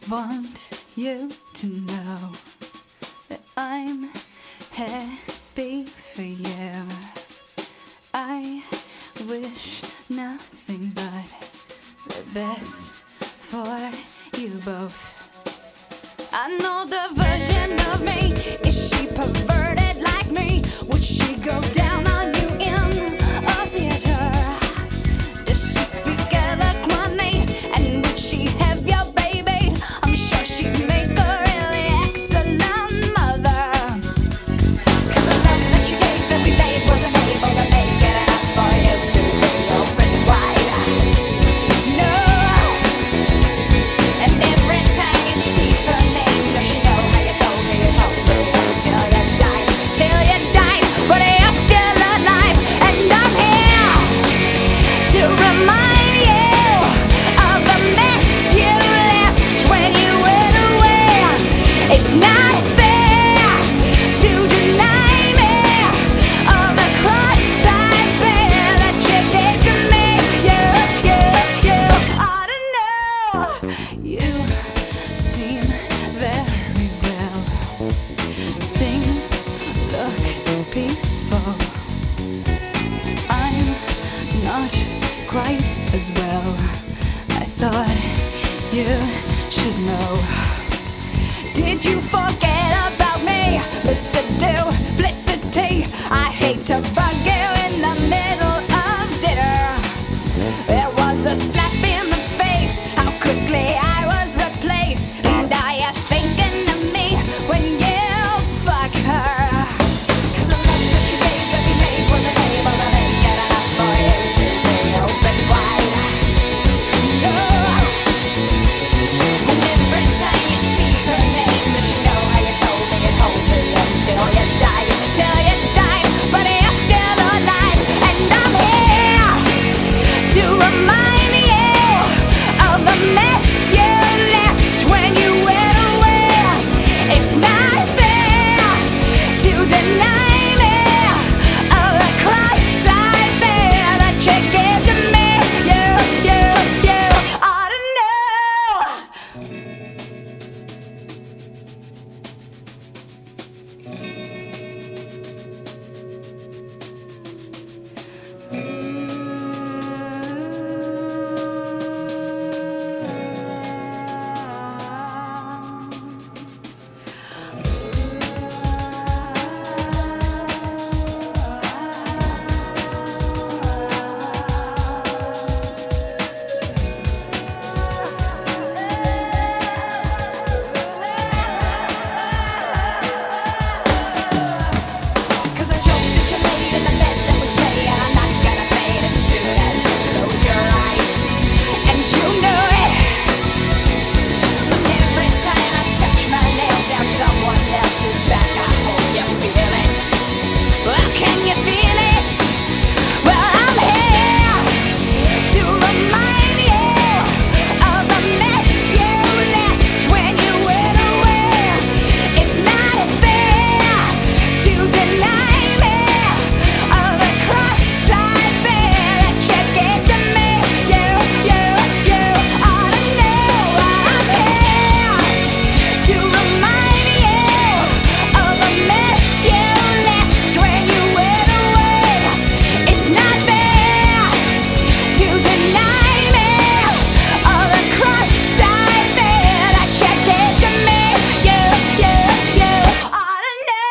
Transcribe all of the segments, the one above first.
want you to know that I'm happy for you. I wish nothing but the best for you both. I know the version of me. Is she perverted like me? Would she go down on you in a theater? Does she speak eloquently? And would she have your baby? I'm sure she'd make a really excellent mother. 'Cause the love that you gave every day wasn't able to make it enough for you to be open wide. No. And every time you speak her name, does she know how you told me you helped me till you died? Till you died, but you're still alive. And I'm here to remind you of the mess you left when you went away. It's not fair to deny me of the cross I bear that you gave to me. You ought to know. You seem very well. Things look peaceful. I'm not quite as well. I thought you should know. Did you forget about me, Mr. Duplicity? I hate to bug you in the middle of dinner. There was a slap in the face, how quickly I was replaced. And are you thinking of me when you fuck her? 'Cause the love that you gave every day wasn't able to make it enough for you to be open wide. No. And every time you speak her name, does she know how you told me you'd hold me until you died? Till you died, but you're still alive. And I'm here to remind you of the mess you left when you went away. It's not fair to deny me of the cross I bear that you gave to me. You ought to know. Cause I joked that you laid in the bed that was made, and I'm not gonna fade as soon as you close your eyes. And you know it. Every time I stretch my nails down someone else's back, I hope you feel it. Well, can you feel it? Well, I'm here to remind you of the mess you left when you went away. It's not fair to deny me of the cross I bear that you gave to me. You ought to know. I'm here to remind you of the mess you left when you went away. It's not fair to deny me of the cross I bear that you gave to me. You ought to know.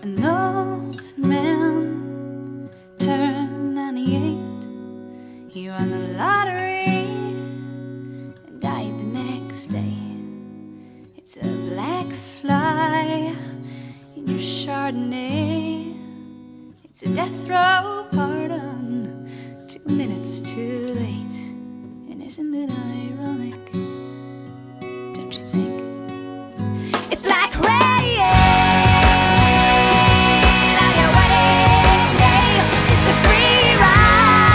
An old man turned 98. He won the lottery and died the next day. It's a black fly in your Chardonnay. It's a death row pardon, 2 minutes too late. And isn't it ironic? Don't you think? It's like rain on your wedding day. It's a free ride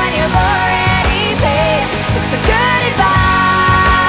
when you've already paid. It's the good advice.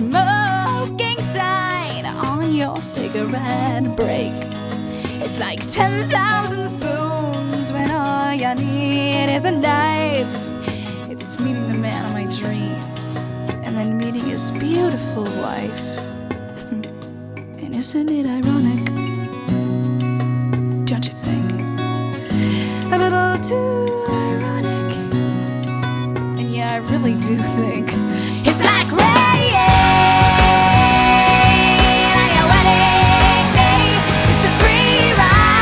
smoking sign on your cigarette break. It's like 10,000 spoons when all you need is a knife. It's meeting the man of my dreams and then meeting his beautiful wife. And isn't it ironic? Don't you think? A little too ironic. And yeah, I really do think it's like rain on your wedding day. It's a free ride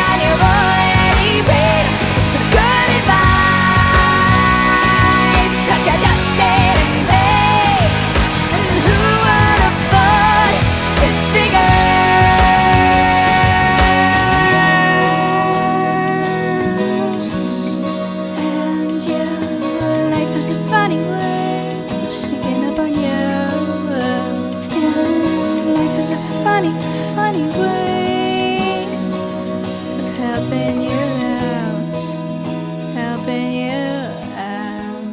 on your already paid. It's the good advice that you just didn't take. And who would have thought it figures? And yeah, life is a funny way sneaking up on you. Yeah, life is a funny, funny way of helping you out, helping you out.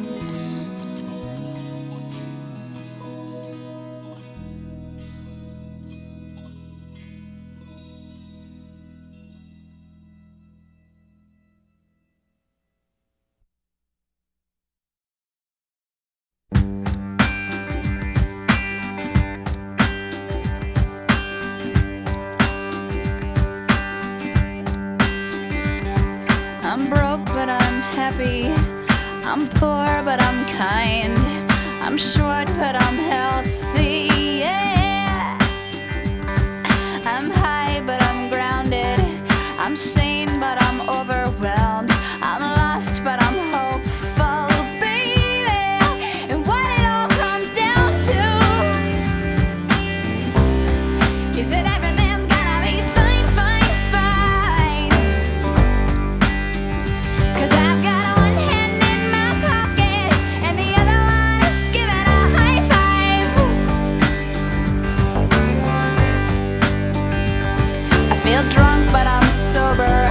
I'm broke, but I'm happy. I'm poor, but I'm kind. I'm short, but I'm healthy. Yeah. I'm high, but I'm grounded. I'm sane, but I'm overwhelmed. I'm lost, but I'm hopeful, baby. And what it all comes down to is that everything's gonna be fine, fine, fine. 'Cause I've got one hand in my pocket and the other one is giving a high five. I feel drunk, but I'm sober.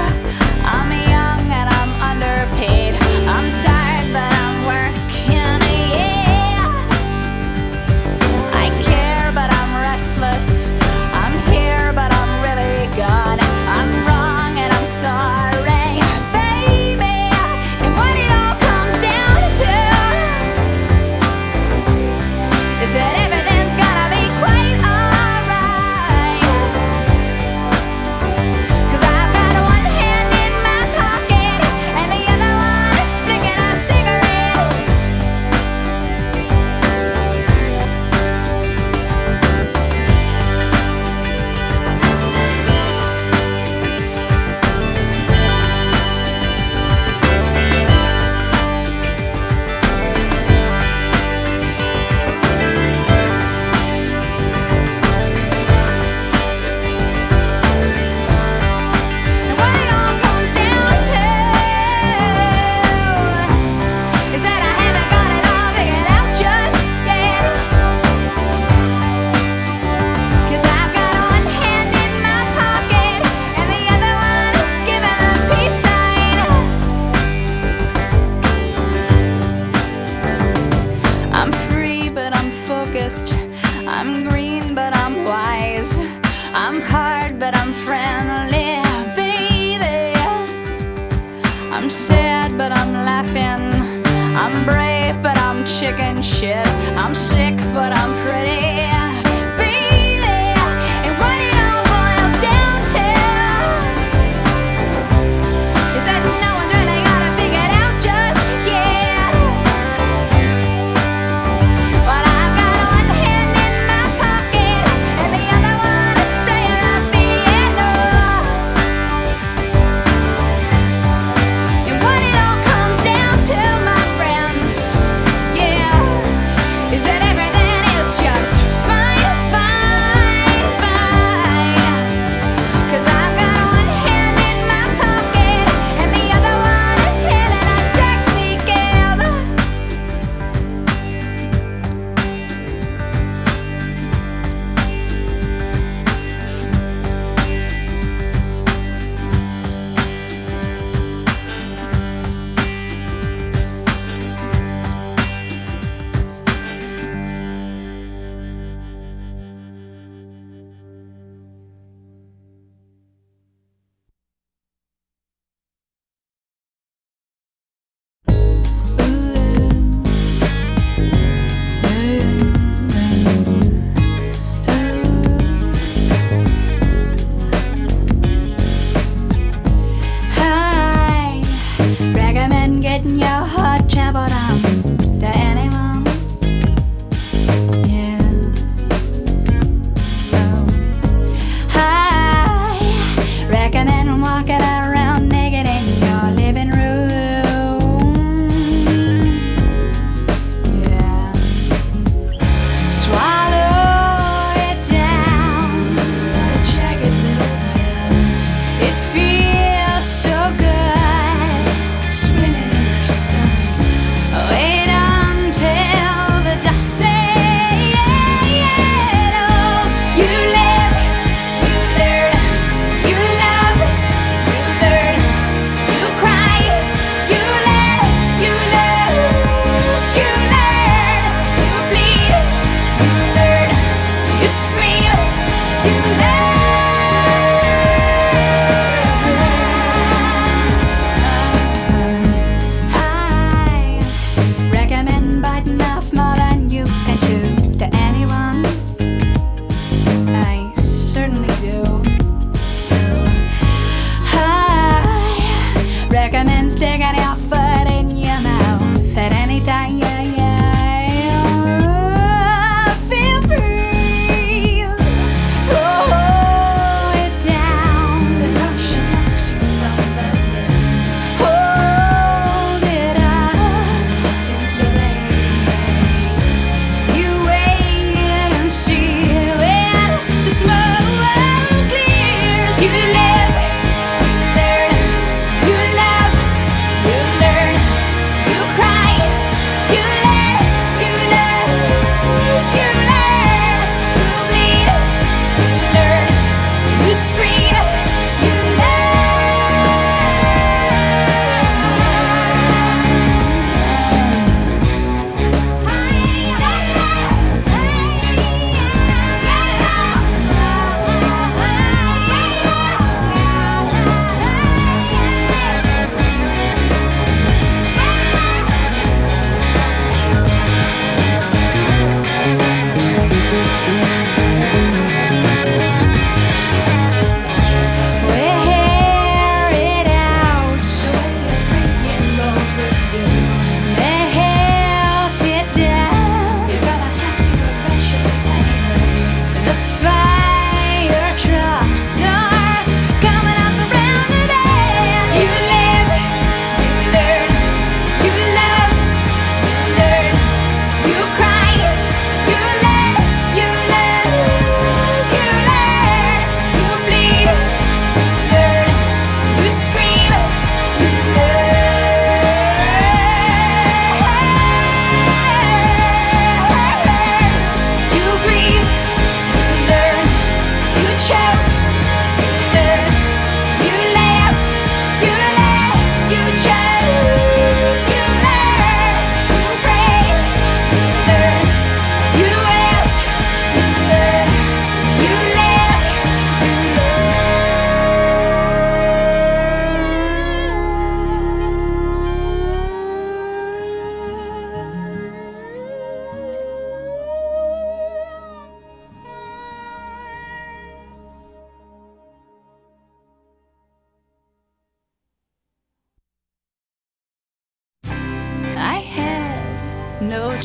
I'm young and I'm underpaid. I'm tired, but I'm working, yeah. I care, but I'm restless. I'm here, but I'm really gone. I'm wrong and I'm sorry, baby. And what it all comes down to is that everything's gonna be quite alright. 'Cause I've got one hand in my pocket and the other one is flicking a cigarette. And what it all comes down to is that I haven't got it all figured out just yet. 'Cause I've got one hand in my pocket and the other one is giving a peace sign. I'm free, but I'm focused. I'm green, but I'm wise. I'm hard, but I'm friendly, baby. I'm sad, but I'm laughing. I'm brave, but I'm chicken shit. I'm sick, but I'm pretty, baby. And what it all boils down to is that no one's really got it figured out just yet. But I've got one hand in my pocket and the other one is playing the piano. And what it all comes down to, my friends, yeah, is that everything is just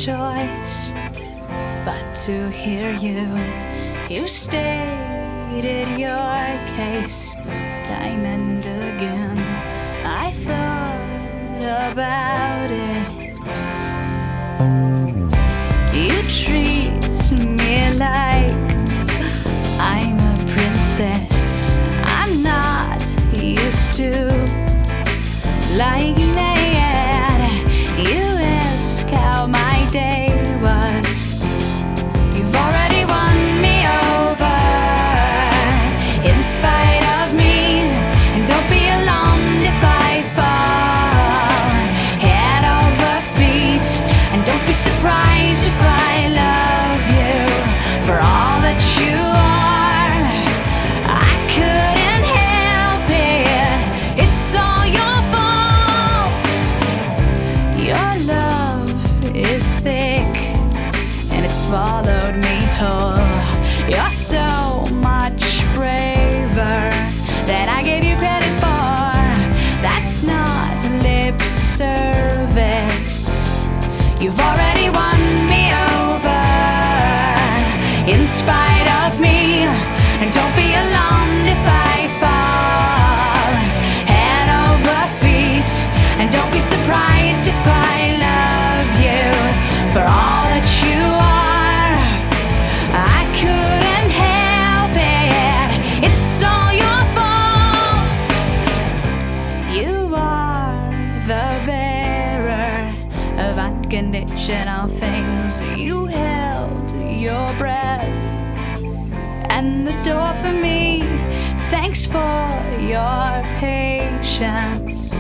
choice but to hear you. You stated your case time and again. I thought about it. You treat me like I'm a princess. I'm not used to liking that. You ask how my day was. You've already won me over in spite of me. And don't be alarmed if I fall head over feet. And don't be surprised if I love you for all that you are. I couldn't help it. It's all your fault. Your love is thick and it swallowed me whole. You're so much braver than I gave you credit for. That's not lip service. You've already won me over in spite of me. And don't be alarmed if I fall head over feet. And don't be surprised if I love you for all that you are. I couldn't help it. It's all your fault. You are the bearer of unconditional things. You held your breath and the door for me. Thanks for your patience.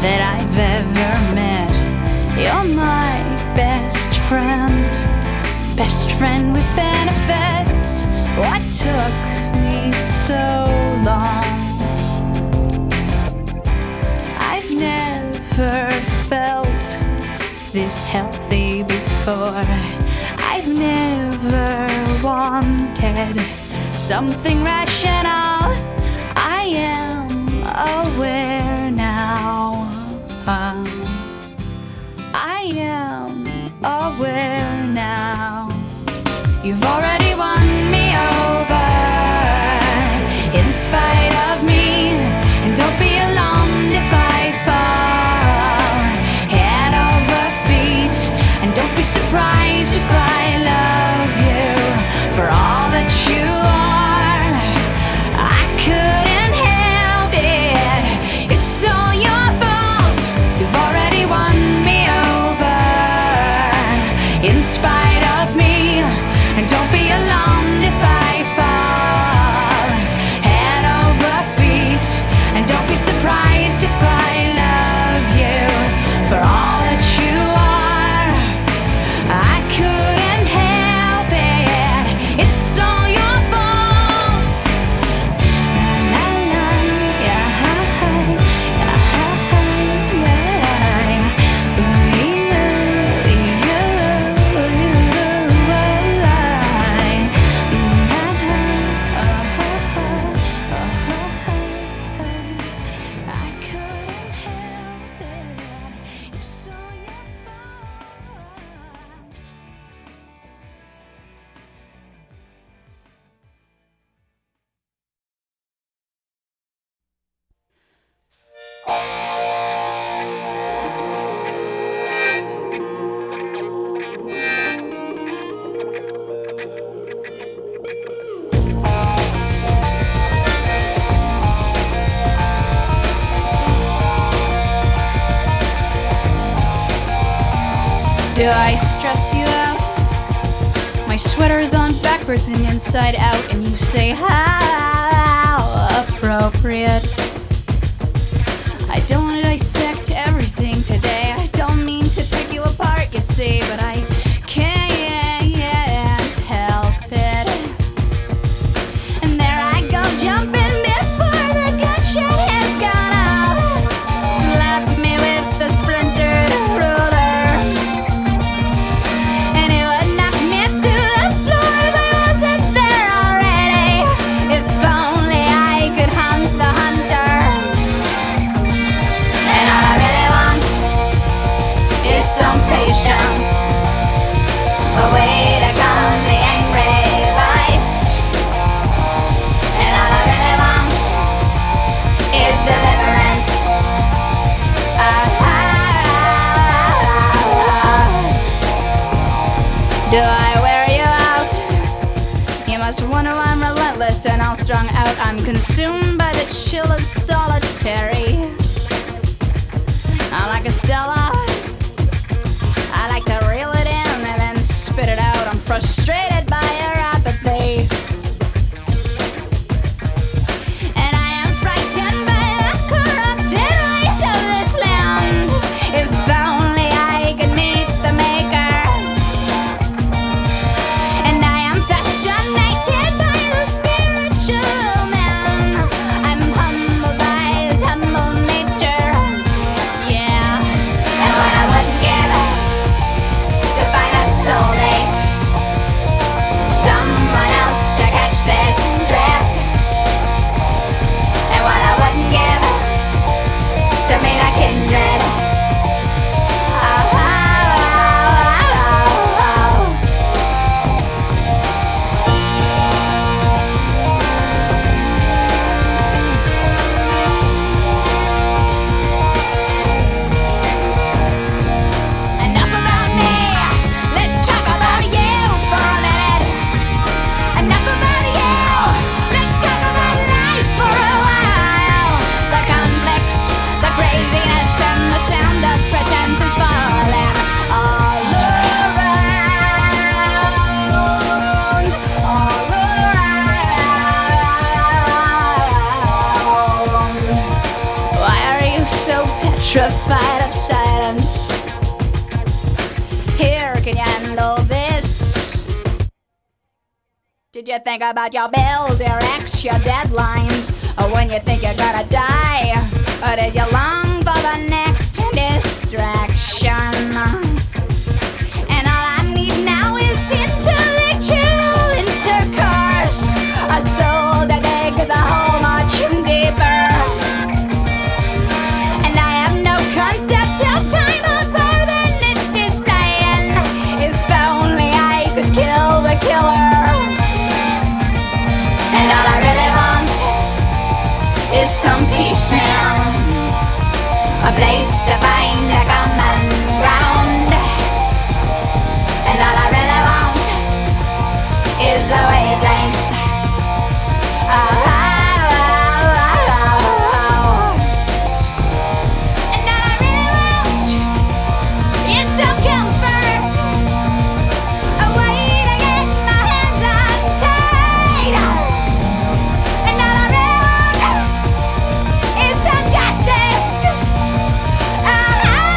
That I've ever met. You're my best friend with benefits. What took me so long? I've never felt this healthy before. I've never wanted something rational. I am aware now. I am aware now. You've already won me over in spite of me. And don't be alarmed if I fall head over feet. And don't be surprised if I love you for all that you are. I couldn't help it. It's all your fault. You've already won me over in spite of me. And don't be alarmed if I fall head over feet. And don't be surprised if I love you for all that you are. I couldn't help it. It's all your fault. La, la, yeah, Do I stress you out? My sweater is on backwards and inside out, and you say, how appropriate. I don't want to dissect everything today. I don't mean to pick you apart, you see, but I can't Do I wear you out? You must wonder why I'm relentless and all strung out. I'm consumed by the chill of solitary. I'm like a Stella. I like to reel it in and then spit it out. I'm frustrated by your apathy. And I am frightened by the corrupted ways of this land. If only I could meet the maker. And I am fascinated by the spiritual man. I'm humbled by his humble nature. Yeah. And what I wouldn't give to find a soulmate, someone else to catch this drift. And what I wouldn't give to meet a kindred. Oh, oh, oh, oh, oh. Enough about me. Let's talk about you for a minute. Enough about you. Let's talk about life for a while. The conflicts, the craziness, and the sound of pretense is falling all around, all around. Why are you so petrified of silence? Here, can you handle this? Did you think about your bills, your ex, your deadlines? Or when you think you're gonna die? Or did you long for the next distraction? And all I need now is intellectual intercourse, a soul to dig the hole much deeper. And I have no concept of time other than it is flying. If only I could kill the killer. And all I really want is some peace, man. A place to find a common ground. And all I really want is a wavelength. Oh, oh, oh, oh, oh. And all I really want is some comfort. A way to get my hands untied. And all I really want is some justice. Oh, oh,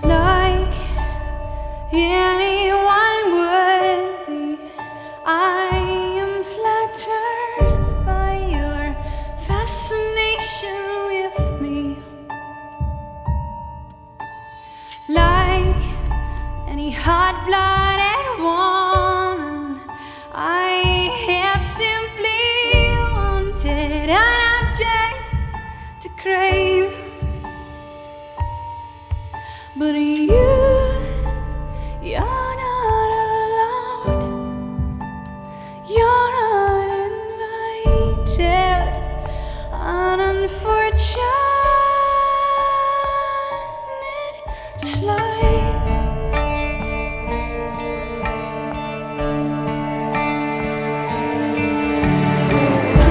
like anyone would be, I am flattered by your fascination with me. Like any hot-blooded woman, I have simply wanted an object to crave. But you're not allowed. You're uninvited, an unfortunate slight.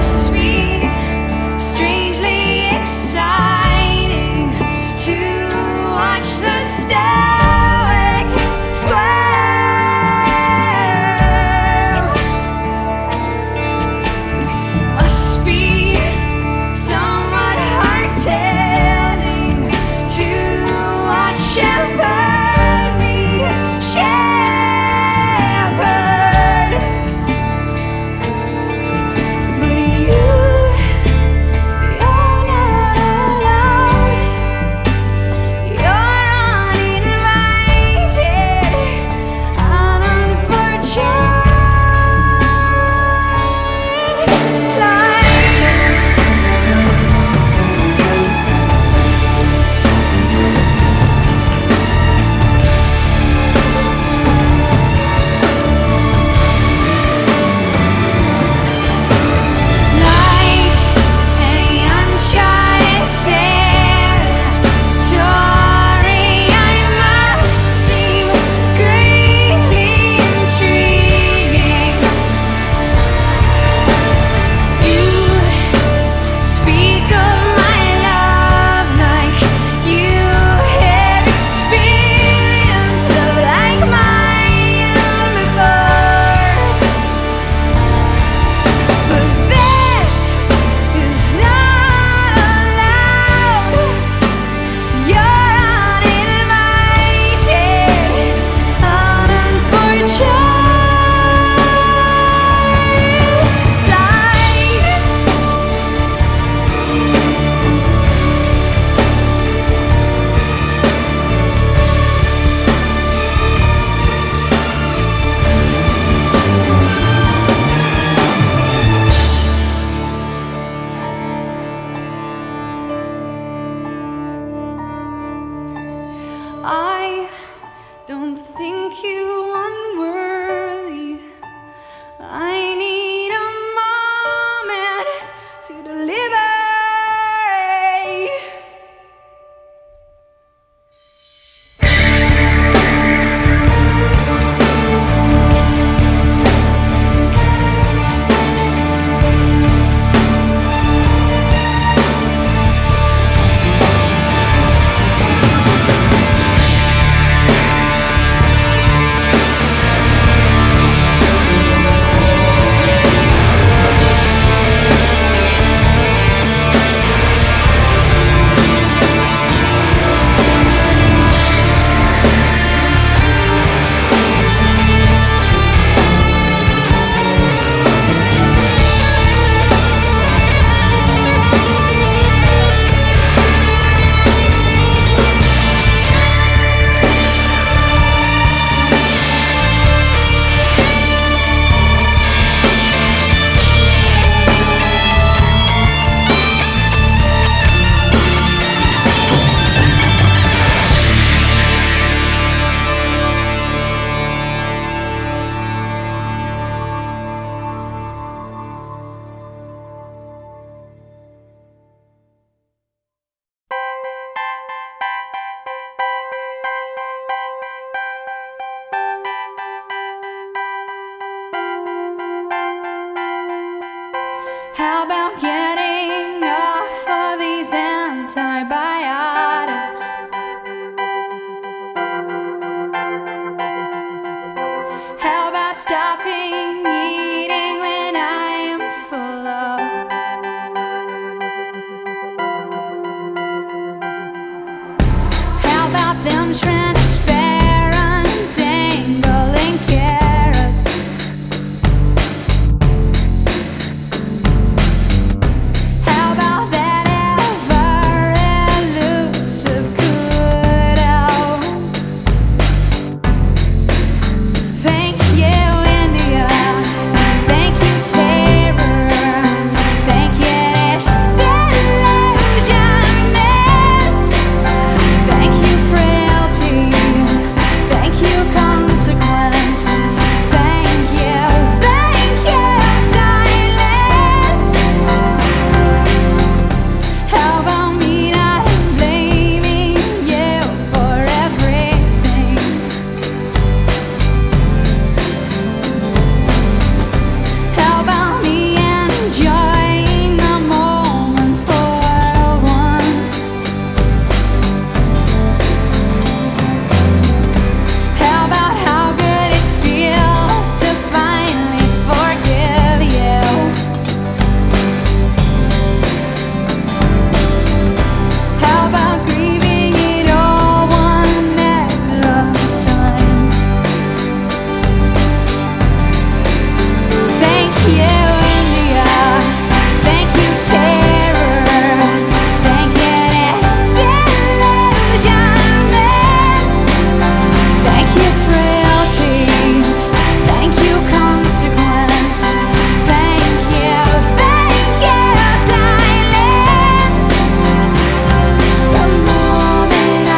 Sweet, strangely exciting to watch the stars. How about getting off of these antibiotics? How about stopping eating when I am full up? How about them transparent dangling carrots? How about that ever-elusive kudo? Thank you, India. Thank you, terror. Thank you, disillusionment. Thank you, frailty. Thank you, consequence. Thank you, silence. How about me not blaming you for everything? How about me enjoying the moment for once? How about how good it feels to finally forgive you? How about grieving it all one at a time? Thank you, India. Thank you, terror. Thank you, disillusionment. Thank you, frailty. Thank you, consequence. Thank you, silence. The moment I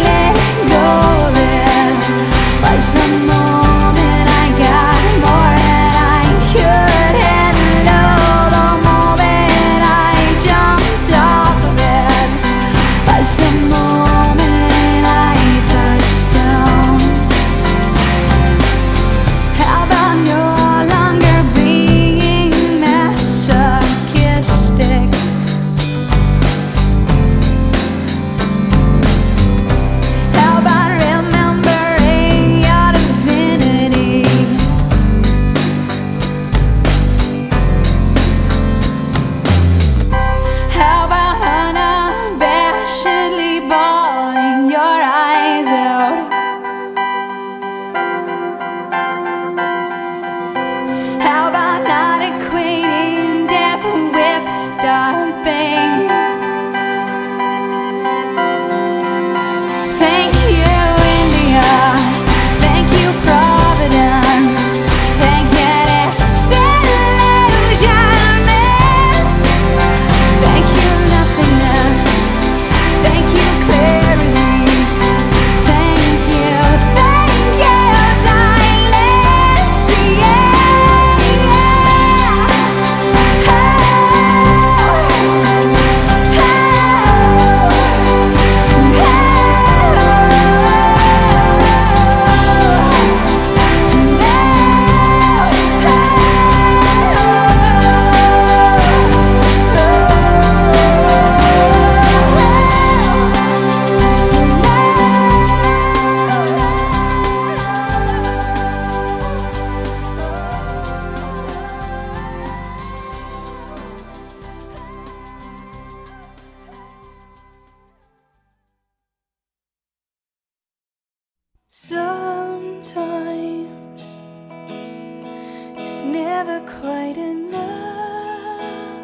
let go of it was the moment I got more than I could handle. The moment I jumped off of it was the moment I touched down. How about no longer being masochistic? How about remembering your divinity? How about unabashedly bawling your eyes out? How about not equating death with stopping? Thank you, India. Thank you, Providence. Thank you, disillusionment. Thank you, nothingness. Thank you, clarity. Thank you, silence. Sometimes it's never quite enough.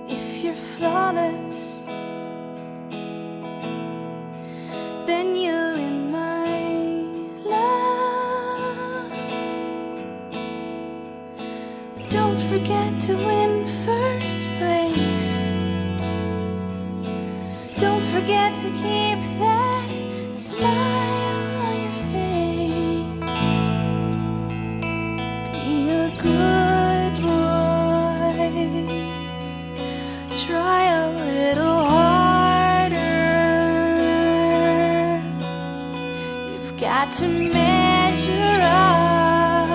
If you're flawless, then you're in my love. Don't forget to win first place. Don't forget to keep that smile on your face. Be a good boy. Try a little harder. You've got to measure up.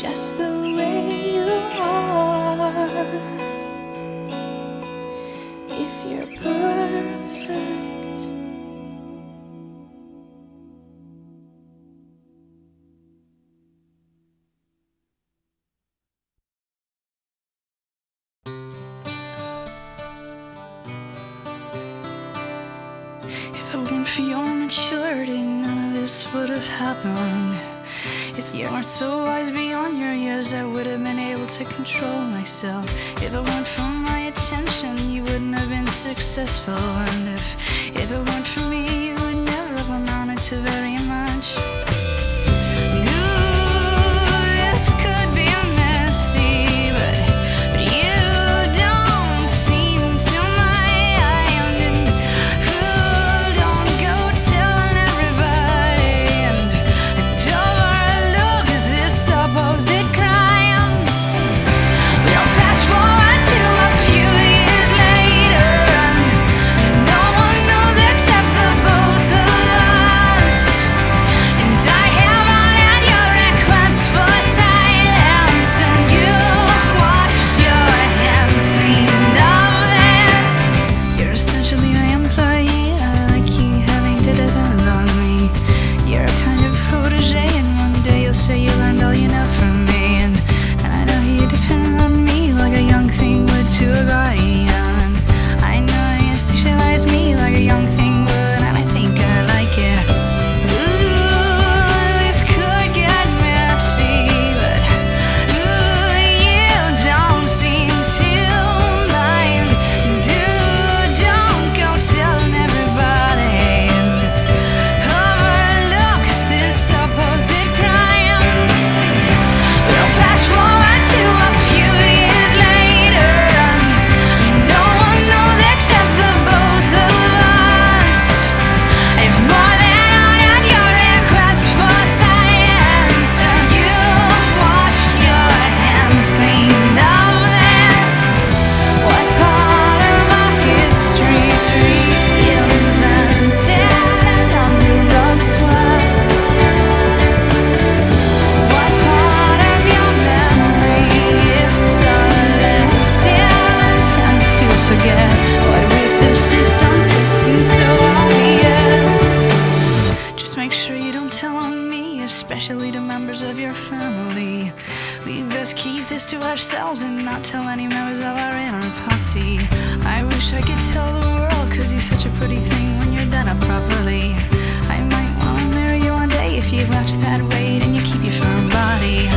just the way you are. If you're perfect, if it weren't for your maturity, none of this would have happened. If you weren't so wise beyond your years, I would have been able to control myself. If it weren't for my attention, you wouldn't have been successful. And if it weren't for me, you would never have amounted to very much. This could be messy, but you don't seem to mind. And don't go telling everybody, and don't look at this supposed crime. We'll flash forward to a few years later, and no one knows except the both of us. And I haven't had your request for silence, and you washed your hands clean of this. You're essentially my employee. I like you having to depend on me. You're a kind of protege, and one day you'll say you learned all you know from me. And I know you depend on me like a young thing would to a guardian. I know you sexualize me like a young thing would, and I think I like it. This could get messy, but you don't seem to mind. Don't go telling everybody, and overlook this supposed crime. We'll flash forward to a few years later, and no one knows except the both of us. If more than honored your request for silence, and you washed your hands clean of this. What part of our history's reinvented and on the rug swept? What part of your memory is selective and tends to forget? What with this distance it seems so obvious. Just make sure you don't tell on me, especially to members of your family. We best keep this to ourselves and not tell any members of our inner posse. I wish I could tell the world, 'cause you're such a pretty thing when you're done up properly. I might wanna marry you one day if you watch that weight and you keep your firm body.